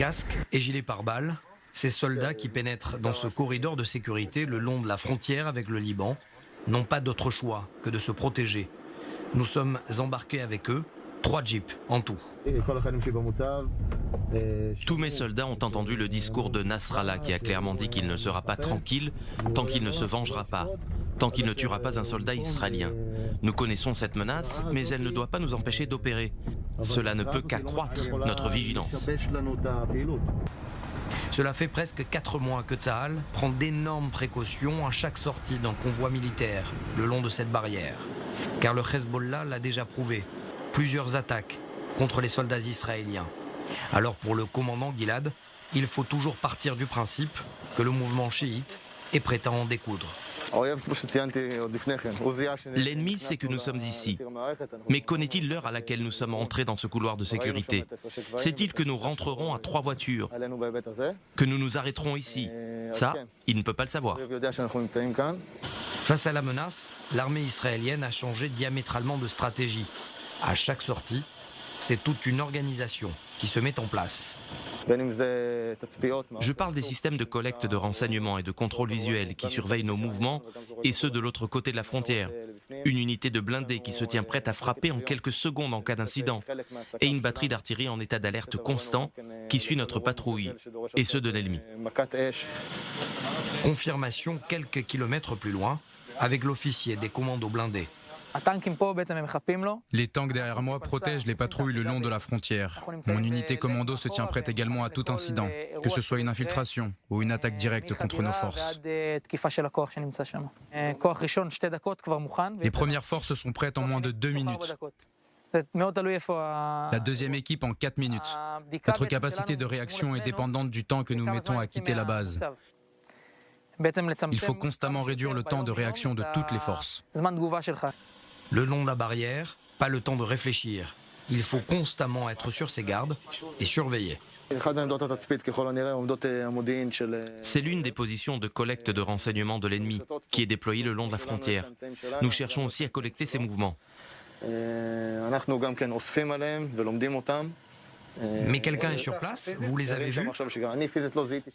Casque et gilet pare-balles, ces soldats qui pénètrent dans ce corridor de sécurité le long de la frontière avec le Liban n'ont pas d'autre choix que de se protéger. Nous sommes embarqués avec eux, 3 jeeps en tout. Tous mes soldats ont entendu le discours de Nasrallah qui a clairement dit qu'il ne sera pas tranquille tant qu'il ne se vengera pas, tant qu'il ne tuera pas un soldat israélien. Nous connaissons cette menace, mais elle ne doit pas nous empêcher d'opérer. Cela ne peut qu'accroître notre vigilance. Cela fait presque 4 mois que Tsahal prend d'énormes précautions à chaque sortie d'un convoi militaire le long de cette barrière. Car le Hezbollah l'a déjà prouvé. Plusieurs attaques contre les soldats israéliens. Alors pour le commandant Gilad, il faut toujours partir du principe que le mouvement chiite est prêt à en découdre. L'ennemi sait que nous sommes ici. Mais connaît-il l'heure à laquelle nous sommes entrés dans ce couloir de sécurité? Sait-il que nous rentrerons à 3 voitures? Que nous nous arrêterons ici? Ça, il ne peut pas le savoir. Face à la menace, l'armée israélienne a changé diamétralement de stratégie. À chaque sortie, c'est toute une organisation qui se met en place. Je parle des systèmes de collecte de renseignements et de contrôle visuel qui surveillent nos mouvements et ceux de l'autre côté de la frontière. Une unité de blindés qui se tient prête à frapper en quelques secondes en cas d'incident. Et une batterie d'artillerie en état d'alerte constant qui suit notre patrouille et ceux de l'ennemi. Confirmation quelques kilomètres plus loin avec l'officier des commandos blindés. Les tanks derrière moi protègent les patrouilles le long de la frontière. Mon unité commando se tient prête également à tout incident, que ce soit une infiltration ou une attaque directe contre nos forces. Les premières forces sont prêtes en moins de 2 minutes. La deuxième équipe en 4 minutes. Notre capacité de réaction est dépendante du temps que nous mettons à quitter la base. Il faut constamment réduire le temps de réaction de toutes les forces. Le long de la barrière, pas le temps de réfléchir. Il faut constamment être sur ses gardes et surveiller. C'est l'une des positions de collecte de renseignements de l'ennemi qui est déployée le long de la frontière. Nous cherchons aussi à collecter ses mouvements. Mais quelqu'un est sur place? Vous les avez vus?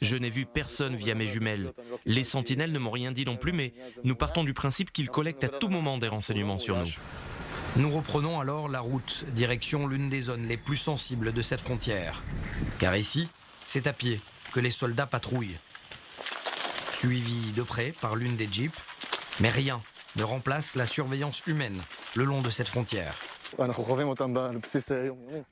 Je n'ai vu personne via mes jumelles. Les sentinelles ne m'ont rien dit non plus, mais nous partons du principe qu'ils collectent à tout moment des renseignements sur nous. Nous reprenons alors la route, direction l'une des zones les plus sensibles de cette frontière. Car ici, c'est à pied que les soldats patrouillent. Suivis de près par l'une des jeeps, mais rien ne remplace la surveillance humaine le long de cette frontière.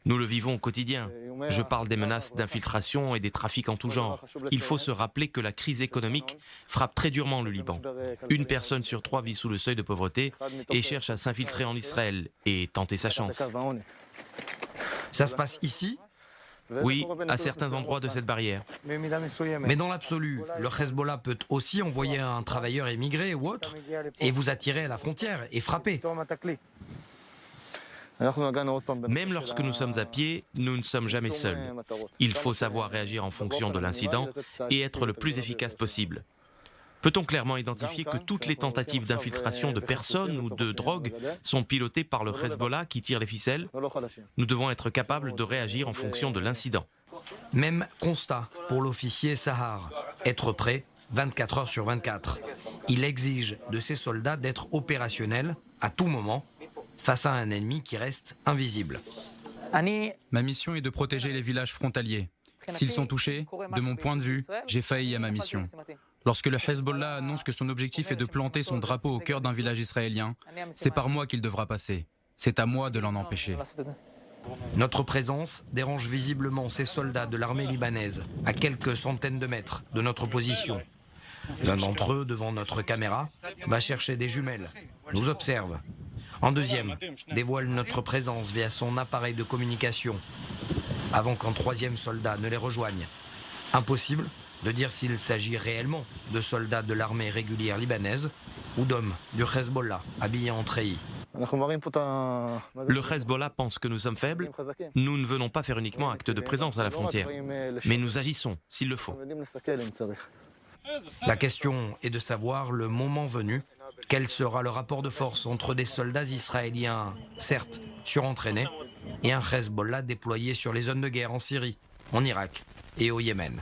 Nous le vivons au quotidien. Je parle des menaces d'infiltration et des trafics en tout genre. Il faut se rappeler que la crise économique frappe très durement le Liban. 1 personne sur 3 vit sous le seuil de pauvreté et cherche à s'infiltrer en Israël et tenter sa chance. Ça se passe ici? Oui, à certains endroits de cette barrière. Mais dans l'absolu, le Hezbollah peut aussi envoyer un travailleur émigré ou autre et vous attirer à la frontière et frapper. Même lorsque nous sommes à pied, nous ne sommes jamais seuls. Il faut savoir réagir en fonction de l'incident et être le plus efficace possible. Peut-on clairement identifier que toutes les tentatives d'infiltration de personnes ou de drogue sont pilotées par le Hezbollah qui tire les ficelles? Nous devons être capables de réagir en fonction de l'incident. Même constat pour l'officier Sahar, être prêt 24 heures sur 24. Il exige de ses soldats d'être opérationnels à tout moment face à un ennemi qui reste invisible. Ma mission est de protéger les villages frontaliers. S'ils sont touchés, de mon point de vue, j'ai failli à ma mission. Lorsque le Hezbollah annonce que son objectif est de planter son drapeau au cœur d'un village israélien, c'est par moi qu'il devra passer. C'est à moi de l'en empêcher. Notre présence dérange visiblement ces soldats de l'armée libanaise à quelques centaines de mètres de notre position. L'un d'entre eux, devant notre caméra, va chercher des jumelles, nous observe. Un deuxième dévoile notre présence via son appareil de communication, avant qu'un troisième soldat ne les rejoigne. Impossible de dire s'il s'agit réellement de soldats de l'armée régulière libanaise ou d'hommes du Hezbollah habillés en treillis. Le Hezbollah pense que nous sommes faibles. Nous ne venons pas faire uniquement acte de présence à la frontière, mais nous agissons s'il le faut. La question est de savoir, le moment venu, quel sera le rapport de force entre des soldats israéliens, certes surentraînés, et un Hezbollah déployé sur les zones de guerre en Syrie, en Irak et au Yémen.